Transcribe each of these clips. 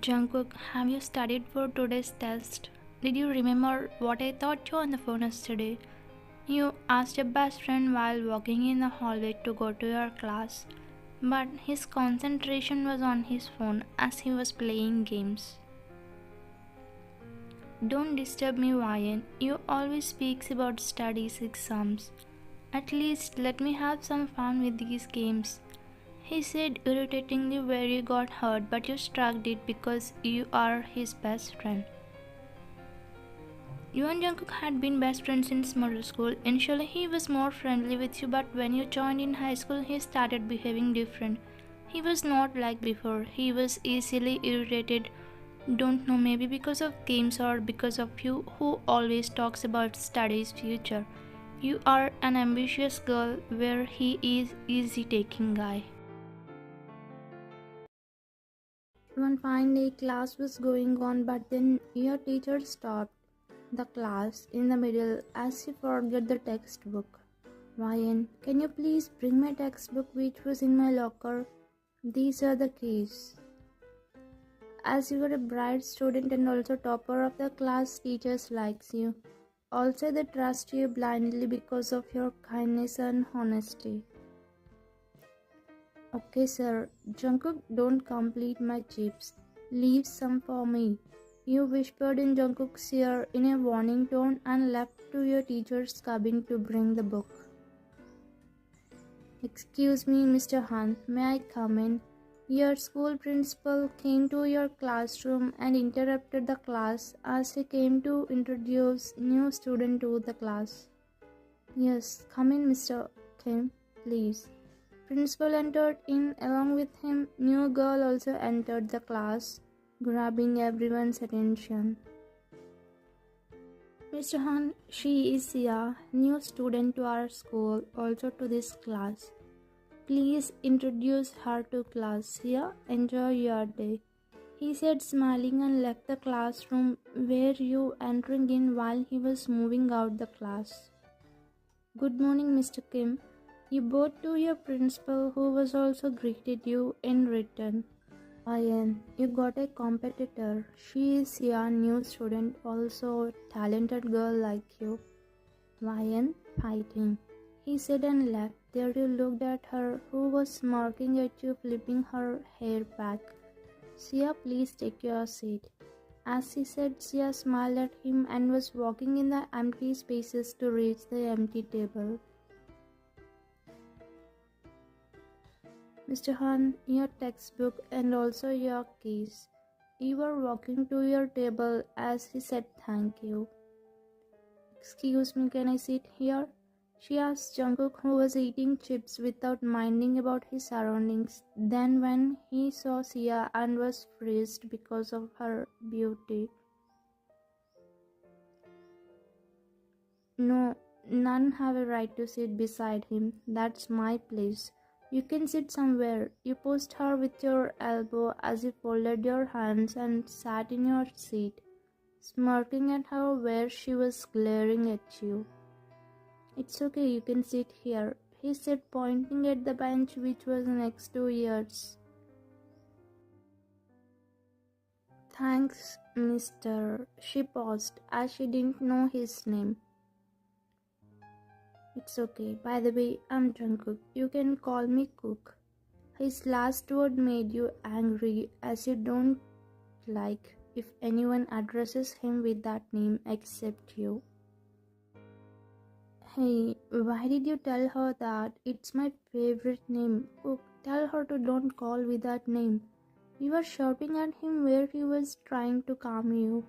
Jungkook, have you studied for today's test? Did you remember what I taught you on the phone yesterday? You asked your best friend while walking in the hallway to go to your class, but his concentration was on his phone as he was playing games. Don't disturb me, Ryan. You always speaks about studies, exams. At least let me have some fun with these games. He said irritatingly where you got hurt, but you struck it because you are his best friend. You and Jungkook had been best friends since middle school. Initially, he was more friendly with you, but when you joined in high school, he started behaving different. He was not like before. He was easily irritated. Don't know, maybe because of games or because of you who always talks about studies future. You are an ambitious girl where he is easy taking guy. One fine day class was going on, but then your teacher stopped the class in the middle as she forgot the textbook. Ryan, can you please bring my textbook which was in my locker? These are the keys. As you are a bright student and also topper of the class, teachers likes you. Also they trust you blindly because of your kindness and honesty. Okay sir, Jungkook don't complete my chips. Leave some for me. You whispered in Jungkook's ear in a warning tone and left to your teacher's cabin to bring the book. Excuse me, Mr. Han, may I come in? Your school principal came to your classroom and interrupted the class as he came to introduce new student to the class. Yes, come in, Mr. Kim, please. Principal entered in along with him. New girl also entered the class, grabbing everyone's attention. Mr. Han, she is a new student to our school, also to this class. Please introduce her to class. Here, enjoy your day. He said, smiling, and left the classroom, where you entering in while he was moving out the class. Good morning, Mr. Kim. You bowed to your principal, who was also greeted you in return. Ryan, you got a competitor. She is a new student, also a talented girl like you. Ryan, fighting. He said and left. There you looked at her, who was smirking at you, flipping her hair back. Sia, please take your seat. As he said, Sia smiled at him and was walking in the empty spaces to reach the empty table. Mr. Han, your textbook and also your keys. You were walking to your table as he said thank you. Excuse me, can I sit here? She asked Jungkook, who was eating chips without minding about his surroundings. Then when he saw Sia and was freezed because of her beauty. No, none have a right to sit beside him. That's my place. You can sit somewhere. You pushed her with your elbow as you folded your hands and sat in your seat, smirking at her where she was glaring at you. It's okay, you can sit here, he said, pointing at the bench which was next to yours. Thanks, mister. She paused as she didn't know his name. It's okay. By the way, I'm Jungkook. You can call me Cook. His last word made you angry, as you don't like if anyone addresses him with that name except you. Hey, why did you tell her that? It's my favorite name. Cook, tell her to don't call with that name. You were shouting at him where he was trying to calm you.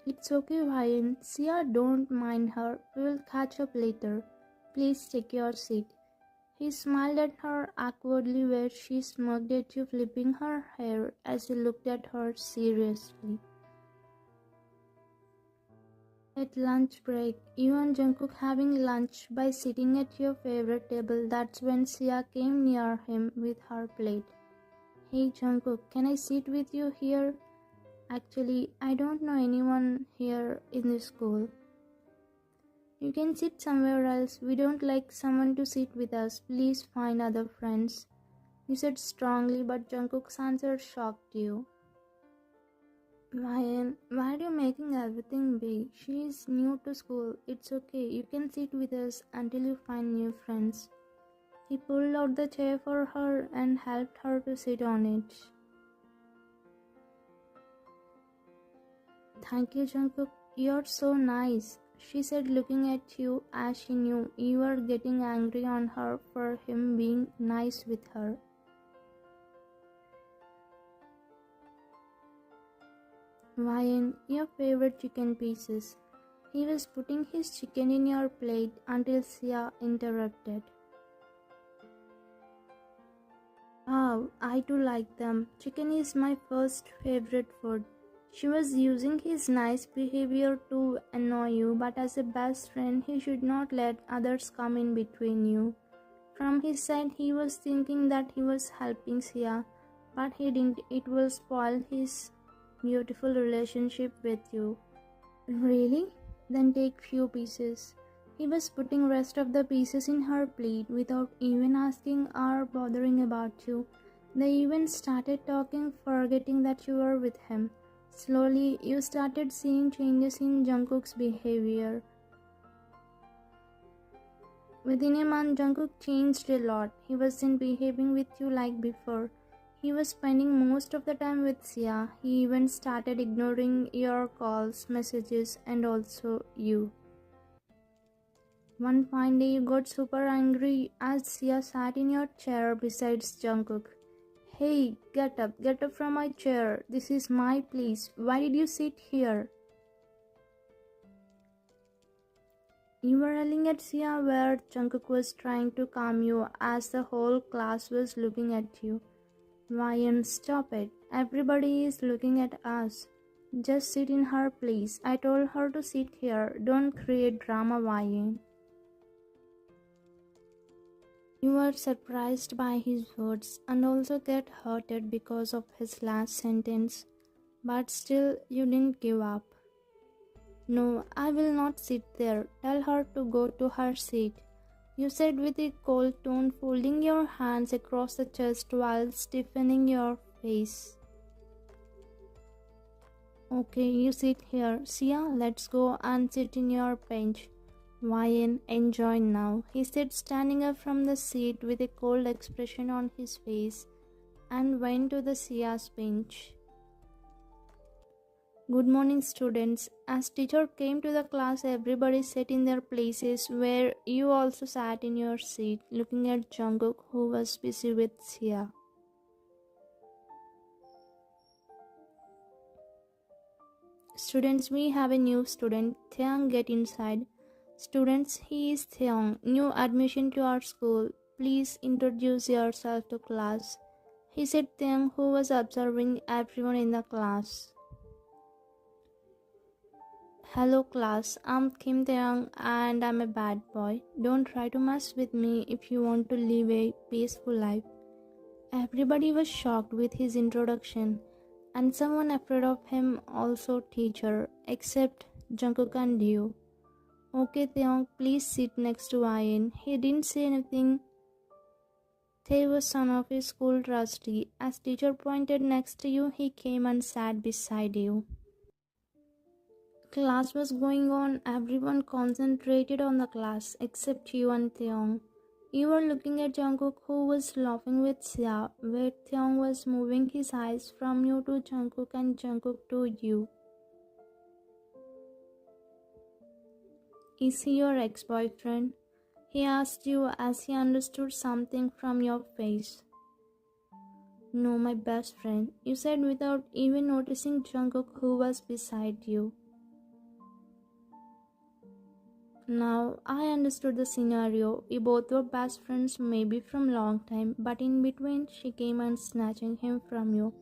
It's okay, Ryan. Sia, don't mind her. We'll catch up later. Please take your seat. He smiled at her awkwardly where she smirked at you, flipping her hair as he looked at her seriously. At lunch break, you and Jungkook having lunch by sitting at your favorite table. That's when Sia came near him with her plate. Hey Jungkook, can I sit with you here? Actually, I don't know anyone here in this school. You can sit somewhere else. We don't like someone to sit with us. Please find other friends. You said strongly, but Jungkook's answer shocked you. Ryan, why are you making everything big? She is new to school. It's okay. You can sit with us until you find new friends. He pulled out the chair for her and helped her to sit on it. Thank you, Jungkook. You're so nice, she said, looking at you as she knew you were getting angry on her for him being nice with her. Ryan, your favorite chicken pieces. He was putting his chicken in your plate until Sia interrupted. Oh, I too like them. Chicken is my first favorite food. She was using his nice behavior to annoy you, but as a best friend, he should not let others come in between you. From his side, he was thinking that he was helping Sia, but he didn't. It will spoil his beautiful relationship with you. Really? Then take few pieces. He was putting rest of the pieces in her plate without even asking or bothering about you. They even started talking, forgetting that you were with him. Slowly, you started seeing changes in Jungkook's behavior. Within a month, Jungkook changed a lot. He wasn't behaving with you like before. He was spending most of the time with Sia. He even started ignoring your calls, messages, and also you. One fine day, you got super angry as Sia sat in your chair beside Jungkook. Hey, get up from my chair. This is my place. Why did you sit here? You were yelling at Sia where Jungkook was trying to calm you as the whole class was looking at you. Ryan, stop it. Everybody is looking at us. Just sit in her place. I told her to sit here. Don't create drama, Ryan. You were surprised by his words and also get hurted because of his last sentence, but still you didn't give up. No, I will not sit there. Tell her to go to her seat, you said with a cold tone, folding your hands across the chest while stiffening your face. Okay, you sit here. Sia, let's go and sit in your bench. Ryan, enjoy now, he said, standing up from the seat with a cold expression on his face, and went to the Sia's bench. Good morning, students. As teacher came to the class, everybody sat in their places where you also sat in your seat, looking at Jungkook, who was busy with Sia. Students, we have a new student. Taeyang, get inside. Students, he is Taeyang, new admission to our school. Please introduce yourself to class, he said Taeyang, who was observing everyone in the class. Hello class, I'm Kim Taeyang and I'm a bad boy. Don't try to mess with me if you want to live a peaceful life. Everybody was shocked with his introduction, and someone afraid of him, also teacher, except Jungkook and you. Okay, Taeyang, please sit next to Ryan. He didn't say anything. Tae was son of a school trustee. As teacher pointed next to you, he came and sat beside you. Class was going on. Everyone concentrated on the class except you and Taeyang. You were looking at Jungkook, who was laughing with Sia, where Taeyang was moving his eyes from you to Jungkook and Jungkook to you. Is he your ex-boyfriend? He asked you as he understood something from your face. No, my best friend, you said without even noticing Jungkook, who was beside you. Now, I understood the scenario. We both were best friends, maybe from long time, but in between, she came and snatching him from you.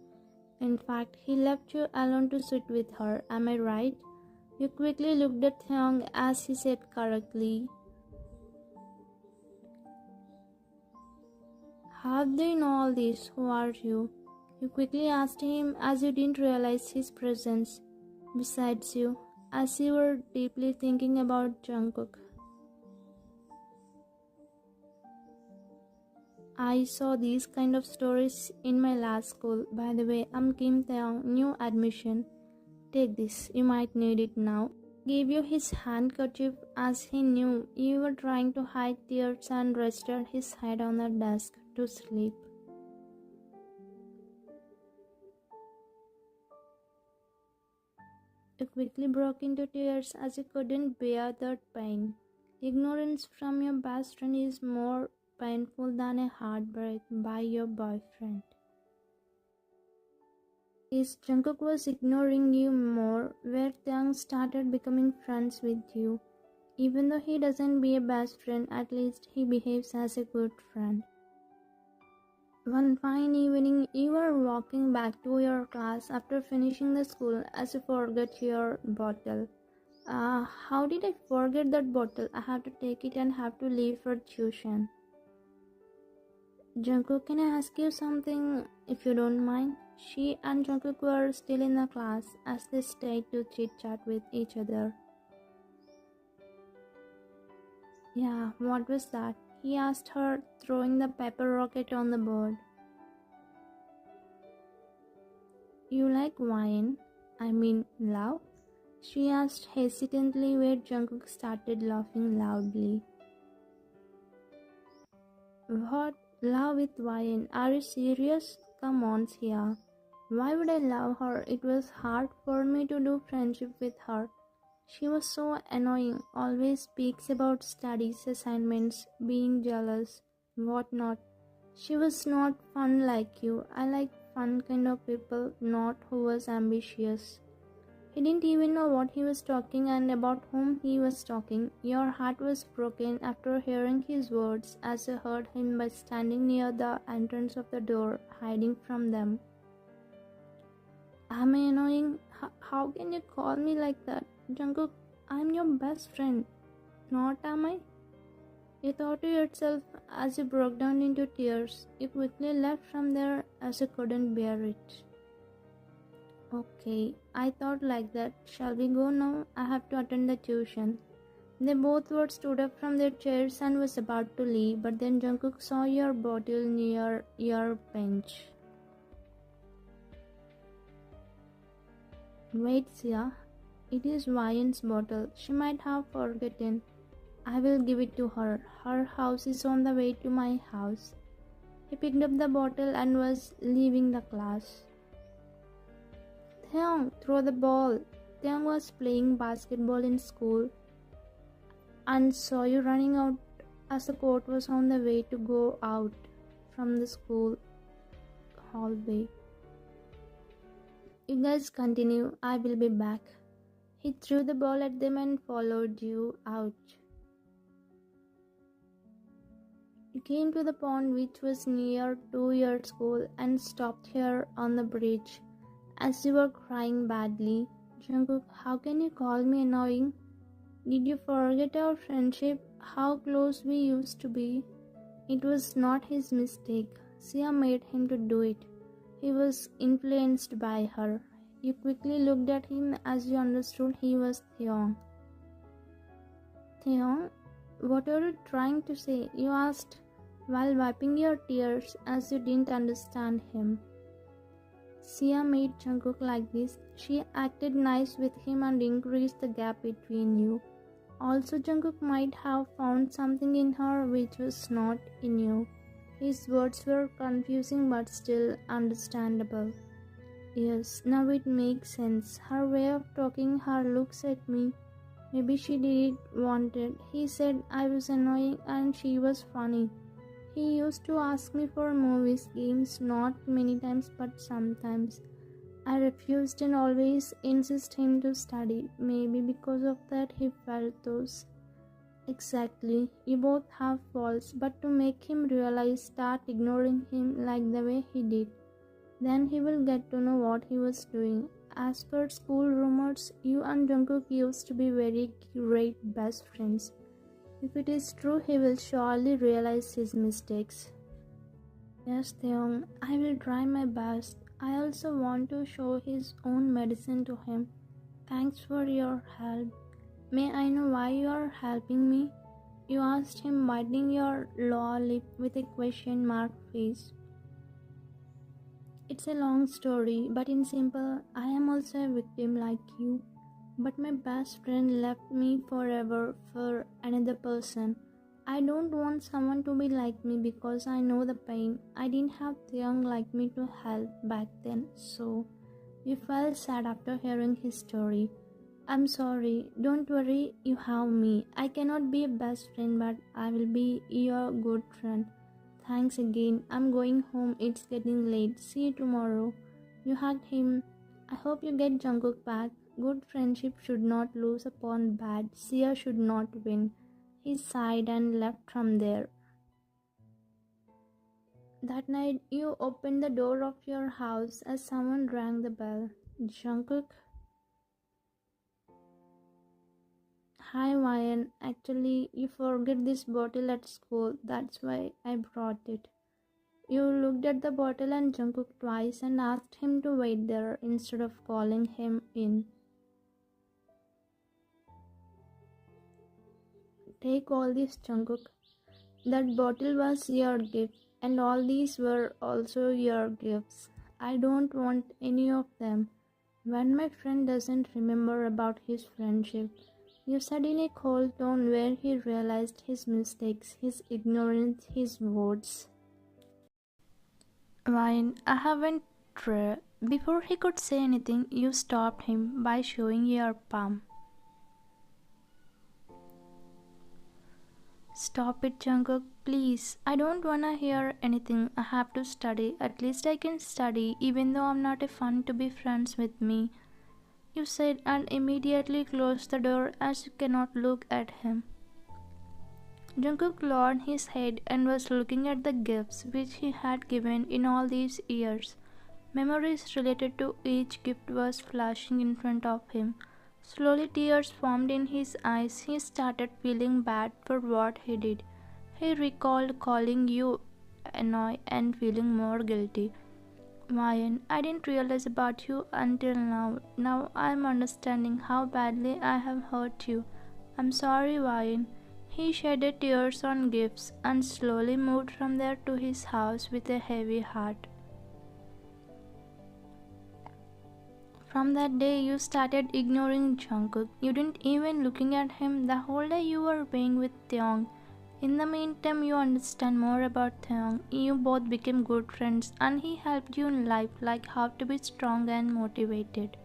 In fact, he left you alone to sit with her. Am I right? You quickly looked at Hyung as he said correctly. How do you know all this? Who are you? You quickly asked him as you didn't realize his presence besides you, as you were deeply thinking about Jungkook. I saw these kind of stories in my last school. By the way, I'm Kim Taeyong, new admission. Take this, you might need it now. Gave you his handkerchief as he knew you were trying to hide tears and rested his head on the desk to sleep. You quickly broke into tears as you couldn't bear that pain. Ignorance from your best friend is more painful than a heartbreak by your boyfriend. Is Jungkook was ignoring you more, where Taeyang started becoming friends with you. Even though he doesn't be a best friend, at least he behaves as a good friend. One fine evening, you were walking back to your class after finishing the school as you forgot your bottle. How did I forget that bottle? I have to take it and have to leave for tuition. Jungkook, can I ask you something if you don't mind? She and Jungkook were still in the class as they stayed to chit-chat with each other. Yeah, what was that? He asked her, throwing the paper rocket on the board. You like wine? I mean love? She asked hesitantly, where Jungkook started laughing loudly. What? Love with wine? Are you serious? Come on, Sia. Why would I love her? It was hard for me to do friendship with her. She was so annoying, always speaks about studies, assignments, being jealous, whatnot. She was not fun like you. I like fun kind of people, not who was ambitious. He didn't even know what he was talking and about whom he was talking. Your heart was broken after hearing his words as you heard him by standing near the entrance of the door, hiding from them. Am I annoying? How can you call me like that? Jungkook, I'm your best friend. Not am I? You thought to yourself as you broke down into tears. You quickly left from there as you couldn't bear it. Okay, I thought like that. Shall we go now? I have to attend the tuition. They both were stood up from their chairs and was about to leave, but then Jungkook saw your bottle near your bench. Wait, Sia. It is Vian's bottle. She might have forgotten. I will give it to her. Her house is on the way to my house. He picked up the bottle and was leaving the class. Taeyang, throw the ball. Taeyang was playing basketball in school and saw you running out as the court was on the way to go out from the school hallway. You guys continue. I will be back. He threw the ball at them and followed you out. You came to the pond which was near to your school and stopped here on the bridge. As you were crying badly, Jungkook, how can you call me annoying? Did you forget our friendship? How close we used to be? It was not his mistake. Sia made him to do it. He was influenced by her. You quickly looked at him as you understood he was Taeyong. Taeyong, what are you trying to say? You asked while wiping your tears as you didn't understand him. Sia made Jungkook like this. She acted nice with him and increased the gap between you. Also, Jungkook might have found something in her which was not in you. His words were confusing but still understandable. Yes, now it makes sense. Her way of talking, her looks at me. Maybe she didn't want it. He said I was annoying and she was funny. He used to ask me for movies, games, not many times but sometimes. I refused and always insisted him to study. Maybe because of that he felt those. Exactly, you both have faults, but to make him realize, start ignoring him like the way he did. Then he will get to know what he was doing. As per school rumors, you and Jungkook used to be very great best friends. If it is true, he will surely realize his mistakes. Yes, Taeyong, I will try my best. I also want to show his own medicine to him. Thanks for your help. May I know why you are helping me? you asked him, biting your lower lip with a question mark face. It's a long story, but in simple, I am also a victim like you. But my best friend left me forever for another person. I don't want someone to be like me because I know the pain. I didn't have young like me to help back then, so you felt sad after hearing his story. I'm sorry, don't worry, you have me. I cannot be a best friend, but I will be your good friend. Thanks again. I'm going home, it's getting late. See you tomorrow. You hugged him. I hope you get Jungkook back. Good friendship should not lose upon bad. Sia should not win. He sighed and left from there. That night, you opened the door of your house as someone rang the bell. Jungkook? Hi, Ryan. Actually, you forget this bottle at school. That's why I brought it. You looked at the bottle and Jungkook twice and asked him to wait there instead of calling him in. Take all this, Jungkook. That bottle was your gift, and all these were also your gifts. I don't want any of them. When my friend doesn't remember about his friendship, you said in a cold tone where he realized his mistakes, his ignorance, his words. Wine, I haven't tried. Before he could say anything, you stopped him by showing your palm. Stop it, Jungkook, please. I don't wanna hear anything. I have to study. At least I can study, even though I'm not a fun to be friends with me. You said and immediately closed the door as you cannot look at him. Jungkook lowered his head and was looking at the gifts which he had given in all these years. Memories related to each gift was flashing in front of him. Slowly tears formed in his eyes. He started feeling bad for what he did. He recalled calling you annoying and feeling more guilty. Ryan, I didn't realize about you until now. Now I'm understanding how badly I have hurt you. I'm sorry, Ryan. He shedded tears on gifts and slowly moved from there to his house with a heavy heart. From that day, you started ignoring Jungkook. You didn't even looking at him. The whole day you were being with Taeyong. In the meantime, you understand more about Taeyong. You both became good friends and he helped you in life, like how to be strong and motivated.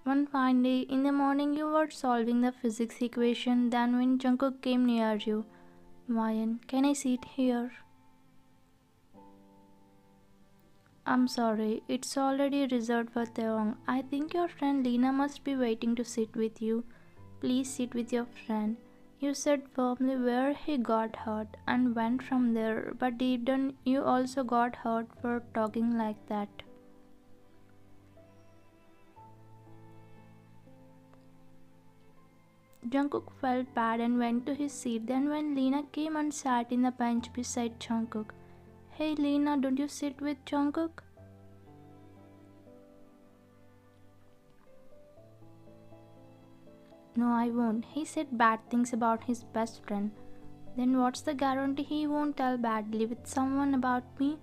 One fine day, in the morning you were solving the physics equation, then when Jungkook came near you. Ryan, can I sit here? I'm sorry, it's already reserved for Taeyong. I think your friend Lena must be waiting to sit with you. Please sit with your friend. You said firmly where he got hurt and went from there, but deep down you also got hurt for talking like that. Jungkook felt bad and went to his seat. Then when Lena came and sat in the bench beside Jungkook. Hey Lena, don't you sit with Jungkook? No, I won't. He said bad things about his best friend. Then what's the guarantee he won't tell badly with someone about me?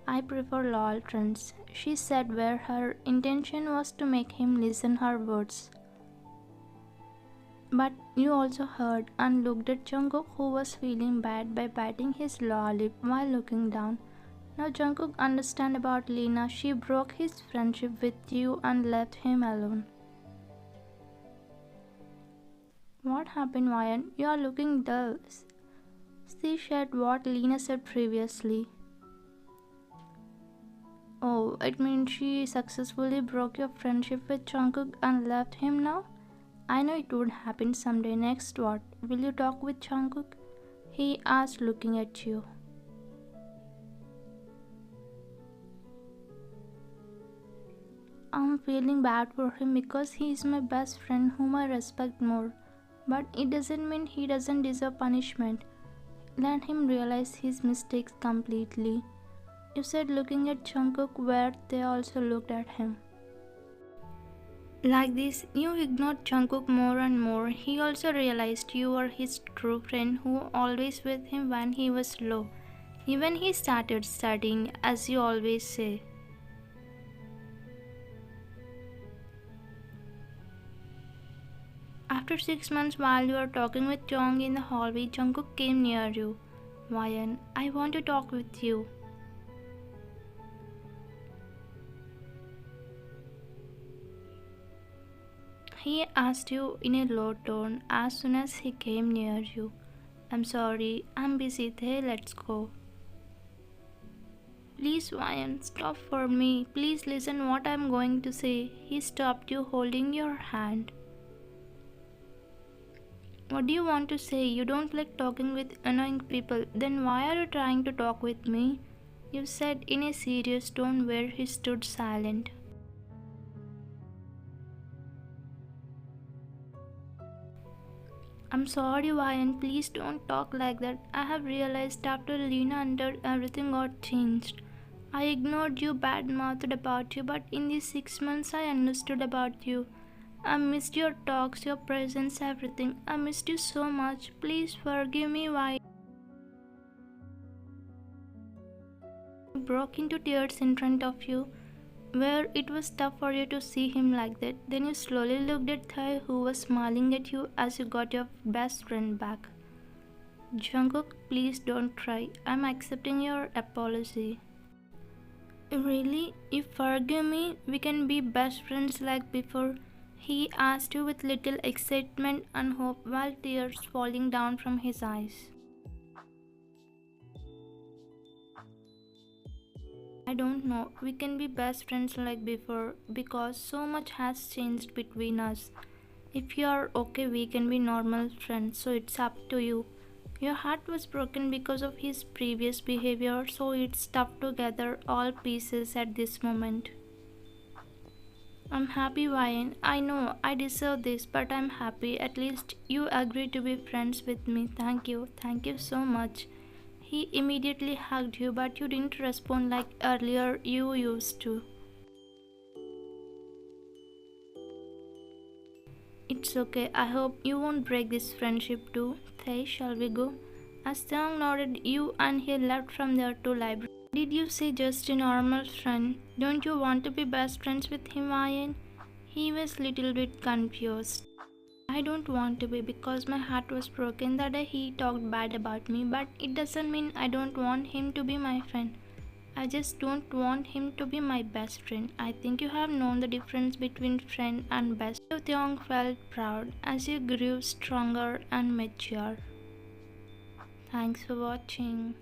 I prefer loyal friends, she said, where her intention was to make him listen her words. But you also heard and looked at Jungkook, who was feeling bad by biting his lower lip while looking down. Now Jungkook understand about Lena. She broke his friendship with you and left him alone. What happened, Ryan? You are looking dull. She said what Lena said previously. Oh, it means she successfully broke your friendship with Jungkook and left him now? I know it would happen someday. Next what? Will you talk with Jungkook? He asked, looking at you. I'm feeling bad for him because he is my best friend whom I respect more. But it doesn't mean he doesn't deserve punishment. Let him realize his mistakes completely. You said, looking at Jungkook, where they also looked at him. Like this, you ignored Jungkook more and more. He also realized you were his true friend who always with him when he was low. Even he started studying, as you always say. After 6 months, while you were talking with Jong in the hallway, Jungkook came near you. Ryan, I want to talk with you. He asked you in a low tone as soon as he came near you. I'm sorry, I'm busy. Hey, let's go. Please, Ryan, stop for me. Please listen what I'm going to say. He stopped you holding your hand. What do you want to say? You don't like talking with annoying people. Then why are you trying to talk with me? You said in a serious tone where he stood silent. I'm sorry, Ryan. Please don't talk like that. I have realized after Lena entered, everything got changed. I ignored you, badmouthed about you, but in these 6 months, I understood about you. I missed your talks, your presence, everything. I missed you so much. Please forgive me, Ryan. I broke into tears in front of you, where it was tough for you to see him like that. Then you slowly looked at Thai, who was smiling at you as you got your best friend back. Jungkook, please don't cry. I'm accepting your apology. Really? You forgive me? We can be best friends like before? He asked you with little excitement and hope while tears falling down from his eyes. I don't know. We can be best friends like before because so much has changed between us. If you are okay, we can be normal friends, so it's up to you. Your heart was broken because of his previous behavior, so it's tough to gather all pieces at this moment. I'm happy, Ryan. I know I deserve this, but I'm happy. At least you agreed to be friends with me. Thank you. Thank you so much. He immediately hugged you, but you didn't respond like earlier you used to. It's okay. I hope you won't break this friendship too. Thay, shall we go? As Thang nodded you and he left from there to library. Did you say just a normal friend? Don't you want to be best friends with him, Ryan? He was little bit confused. I don't want to be because my heart was broken the day he talked bad about me, but it doesn't mean I don't want him to be my friend. I just don't want him to be my best friend. I think you have known the difference between friend and best. Tyong felt proud as you grew stronger and mature. Thanks for watching.